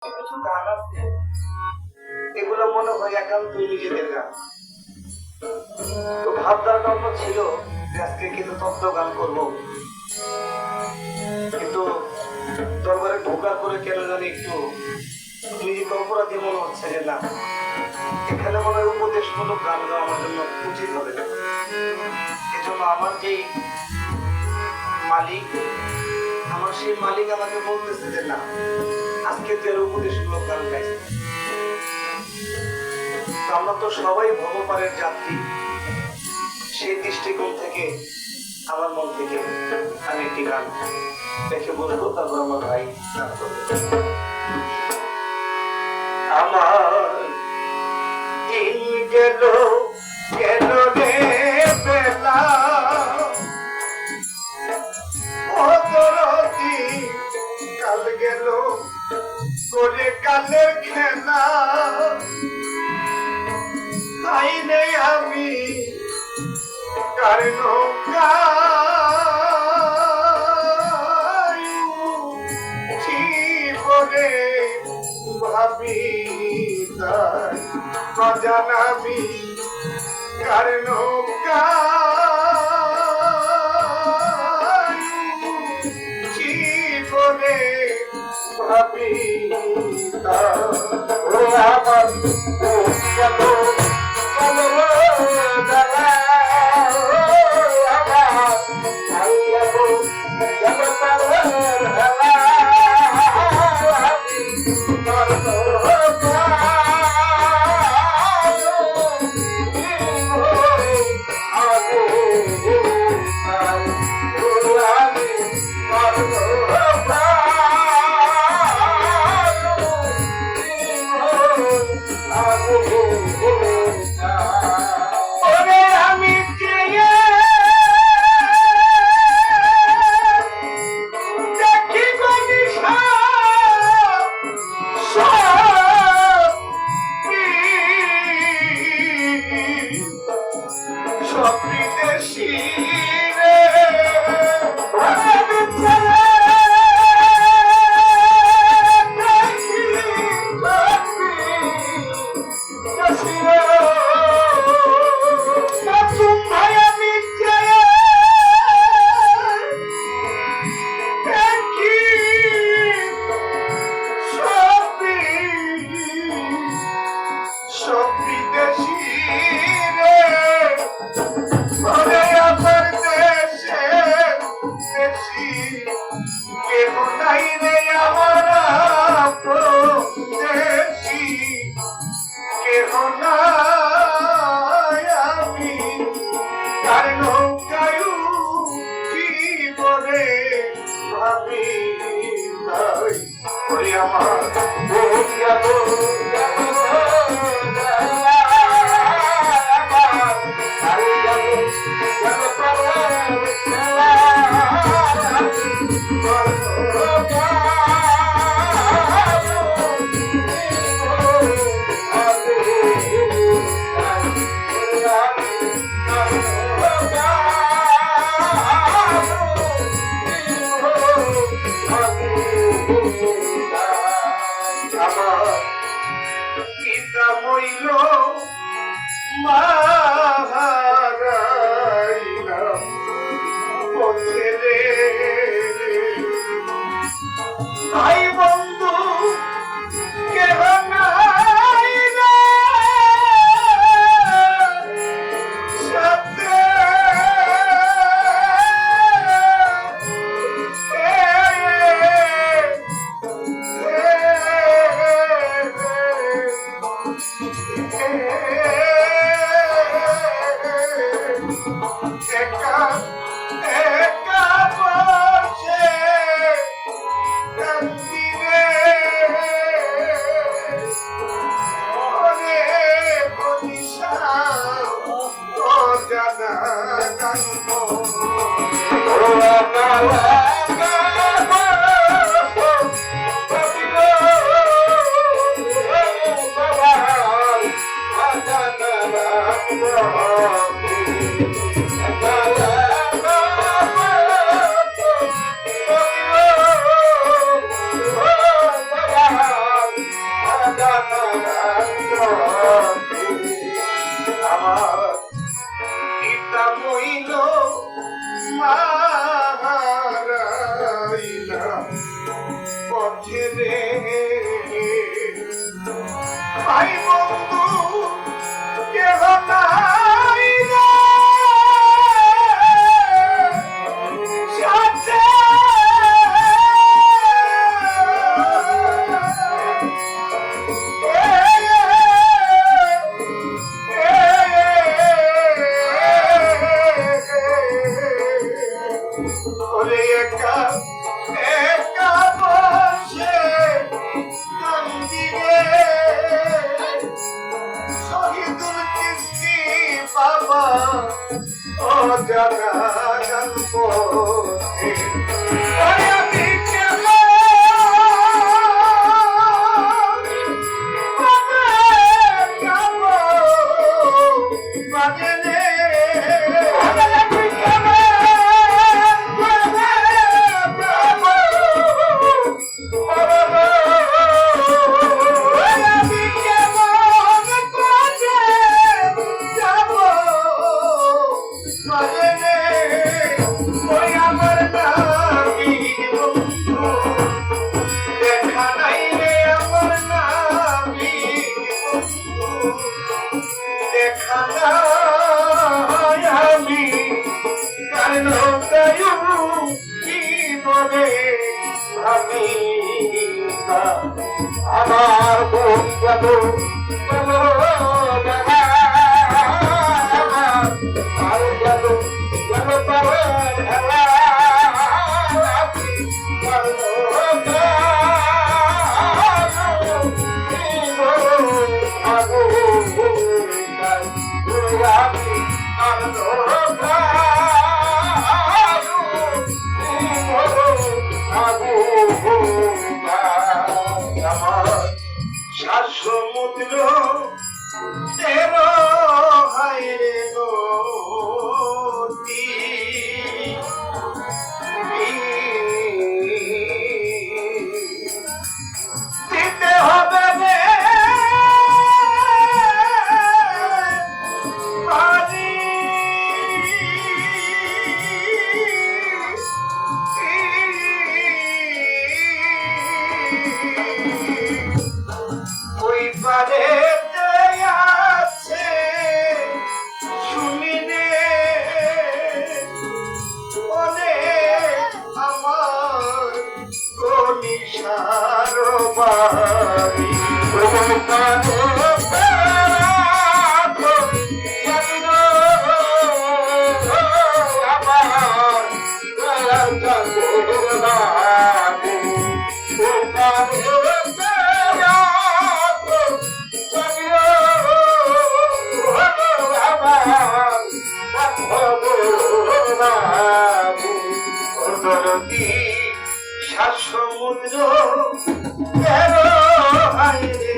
কিছু গান আছে এগুলো মনে হয় একান্তই নিজেদের গান। তো ভাবনাটা অন্য ছিল যে আজকে কিছু তত্ত্ব গান করবো, কিন্তু দরবারে ঢোকার পরে কেন জানি একটু নিজেকে অপরাধী মনে হচ্ছে যে না, এখানে মনে হয় উপদেশমূলক গান গাওয়া আমার জন্য উচিত হবে না। এজন্য আমার যেই মালিক, আমার সেই মালিক আমাকে বলতেছে যে না, আজকে তুই উপদেশমূলক গান গাইছে। আমরা তো সবাই ভগবানের যাত্রী, সেই দৃষ্টিকোণ থেকে আমার মন থেকে আমি একটি গান দেখে বলবো, তারপর আমার ভাই গান করবে। আমার দিন গেল গেল রে বেলা, অদরদি কাল গেল করে কালের খেলা। আইনে আমি কারণ জীবনে ভাবি জানাবি কারণ জীবনে ভাবি আমার ভাই বন্ধু কেহ নাই সাথে, ভাই বন্ধু কেহ নাই রে সাথে ওরে একা একা বসে কান্দিরে শহীদুল চিস্তি বাবা ও জানা গল্প আমি কেমন আমার বোন গেল সমুদ্র তের হায়রে নদী দিতে হবে রে পানি ওই পারে আছে শুনিনে অনেক আমার কনিসার বাড়ি সমুদ্র তেরো হায়রে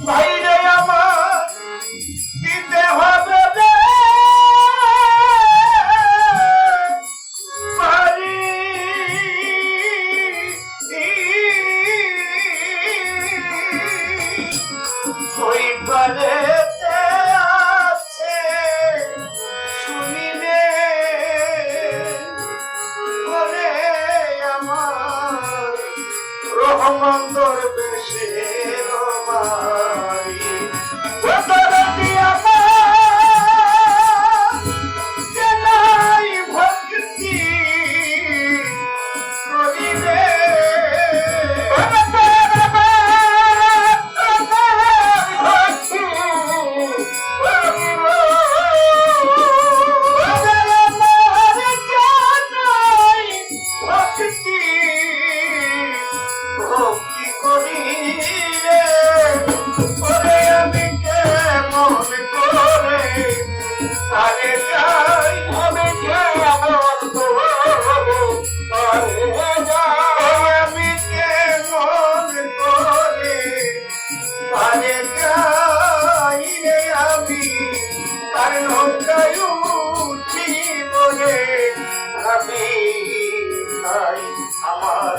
ভাইরে আমার দিতে হবে রে পারি ওই পারে রহমন্দর বেশের বাড়ি ওতর দিয়া জেলাই ভক্তি করিবে আমার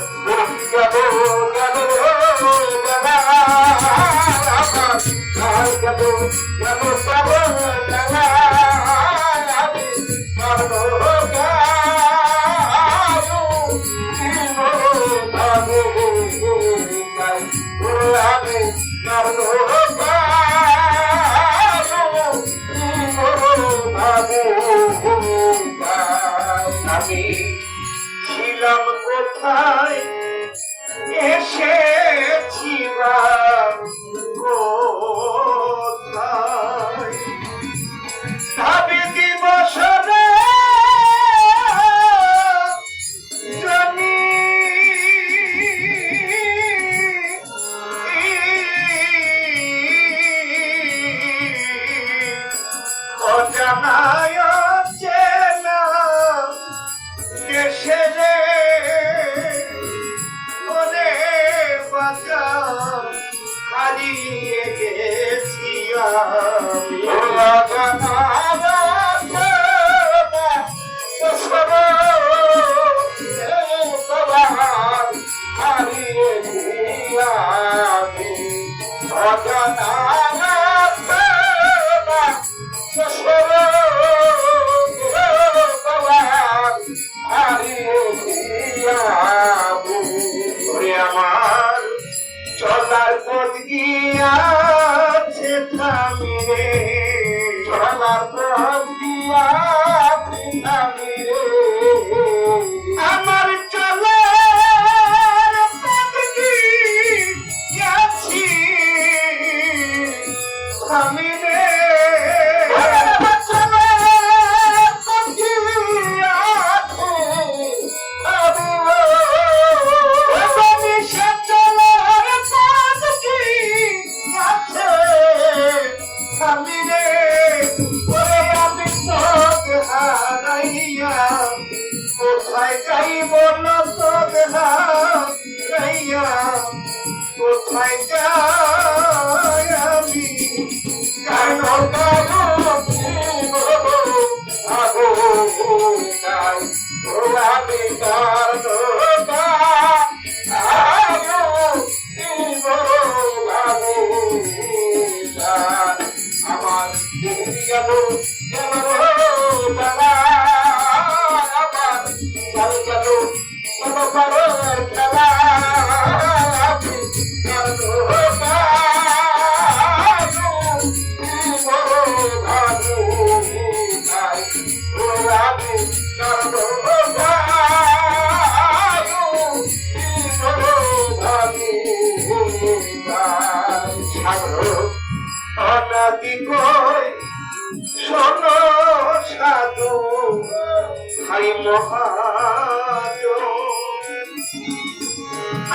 মহাজন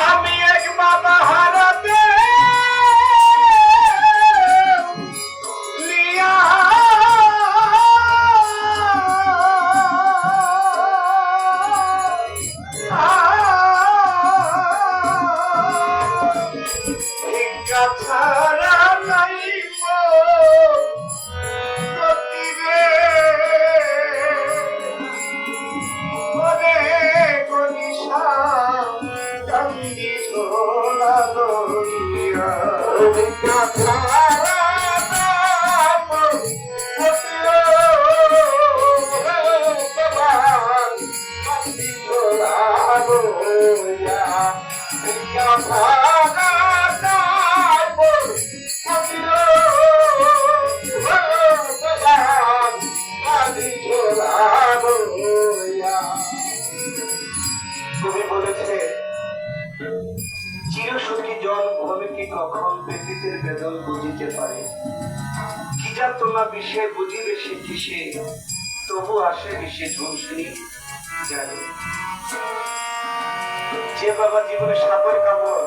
আমি এক বাবা হারাতে লিয়া ভিক্ষা ছাড়া নাই কবি বলেছে চিরসুখী জন ভূমিকে কখন ব্যতীতের বেদন বুঝিতে পারে কি যাতনা বিষে বুঝিবে সে কিসে তবু আসে বিষে ঝুলসুনি জানে যে বাবা জীবনে সাপের কামড়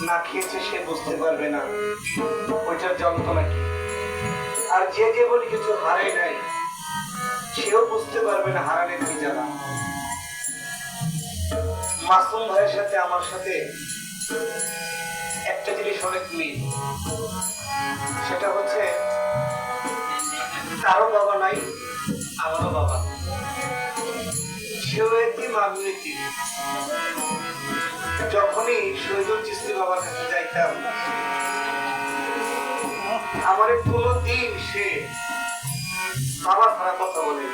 না খেয়েছে সে বুঝতে পারবে না ওইটার যন্ত্রণা কি আর যে জীবনে কিছু হারায় নাই সেও বুঝতে পারবে না হারানোর কি জ্বালা মাসুম ভাইয়ের সাথে আমার সাথে একটা জিনিস অনেক মিল সেটা হচ্ছে তারও বাবা নাই আমারও বাবা সেও একদিন মাগনীতি যখনই শহীদুল চিশতি বাবার কাছে যাইতাম আমার কোনদিন সে বাবা ছাড়া কথা বলে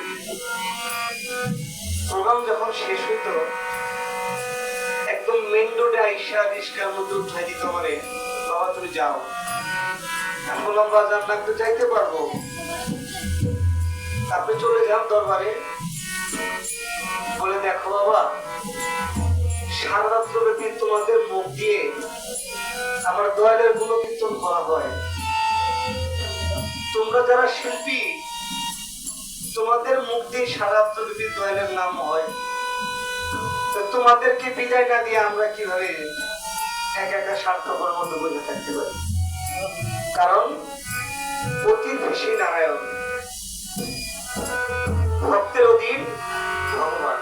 প্রোগ্রাম যখন শেষ হইত একদম মেন রোডে আইসা রিস্কার মধ্যে উঠাই দিত আমারে বাবা তুমি যাও আমি বললাম বাজার না তো যাইতে পারবো আপনি চলে যান দরবারে বলে দেখো বাবা সারা রাত্র ব্যাপী তোমাদের মুখ দিয়ে আমার দয়ালের গুণকীর্তন করা হয় তোমরা যারা শিল্পী তোমাদের মুখ দিয়ে সারা রাত্র ব্যাপী দয়ালের নাম হয় তোমাদেরকে বিদায় না দিয়ে আমরা কিভাবে একা একা স্বার্থপরের মধ্যে বসে থাকতে পারি কারণ অতি বেশি নারায়ণ ভক্তের অধীন ভগবান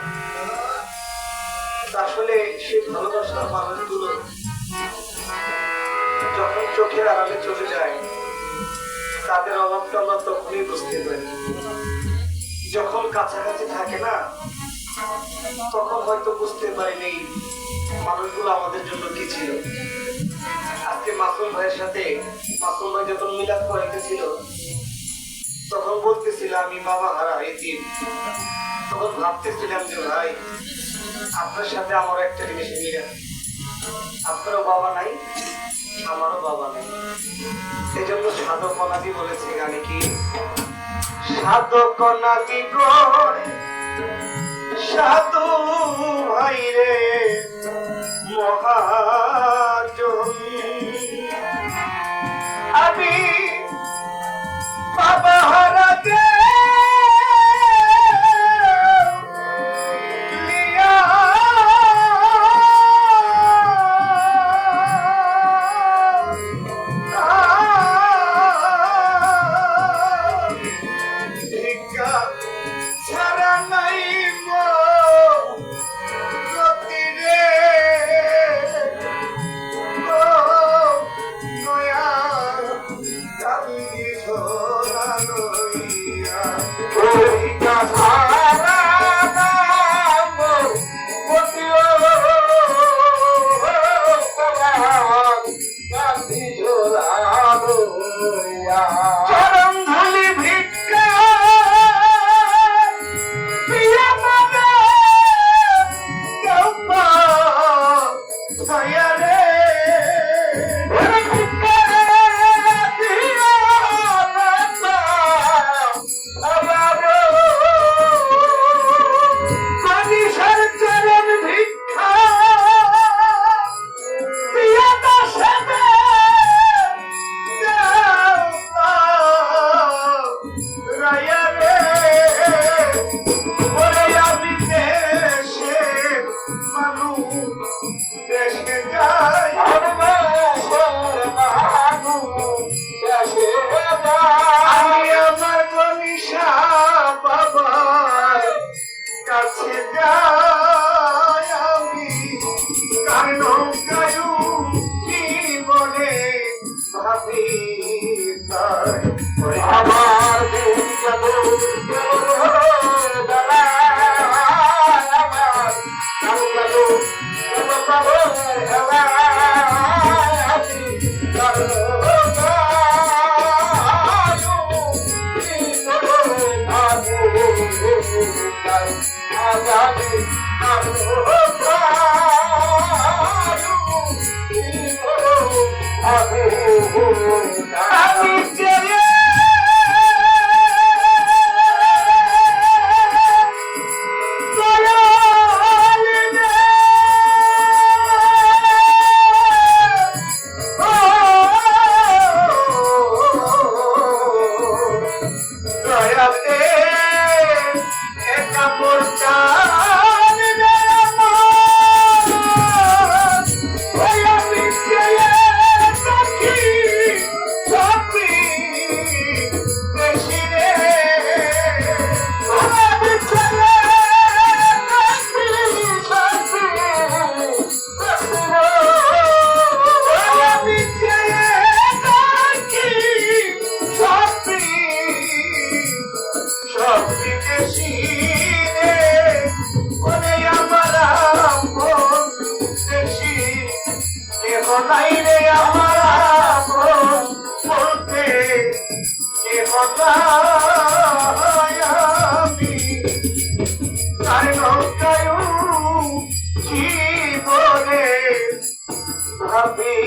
আসলে সেই ভালোবাসার মানুষগুলো যখন চোখের আড়ালে চলে যায় তাদের অভাবটা আমরা তখনই বুঝতে পারি যখন কাছাকাছি থাকে না তখন হয়তো বুঝতে পারিনি মানুষগুলো আমাদের জন্য কি ছিল আজকে মাসুম ভাইয়ের সাথে মাসুম ভাই যখন মিলাদ করাইতেছিল তখন বলতেছিল আমি বাবা হারা এতিম তখন ভাবতেছিলাম যে ভাই আপনার সাথে আমার একটা জিনিস মিলে আপনারও বাবা নাই আমারও বাবা নাই এই জন্য সাধকনাদি বলেছে গানে কি সাধকনাদি করে সাধু ভাই রে মহাজন আমি বাবা হারাতে আমি চেয়ে নাই রে আমার আপন বলতে কেহ নাই আমি তার নৌকায় জীবনে ভাবি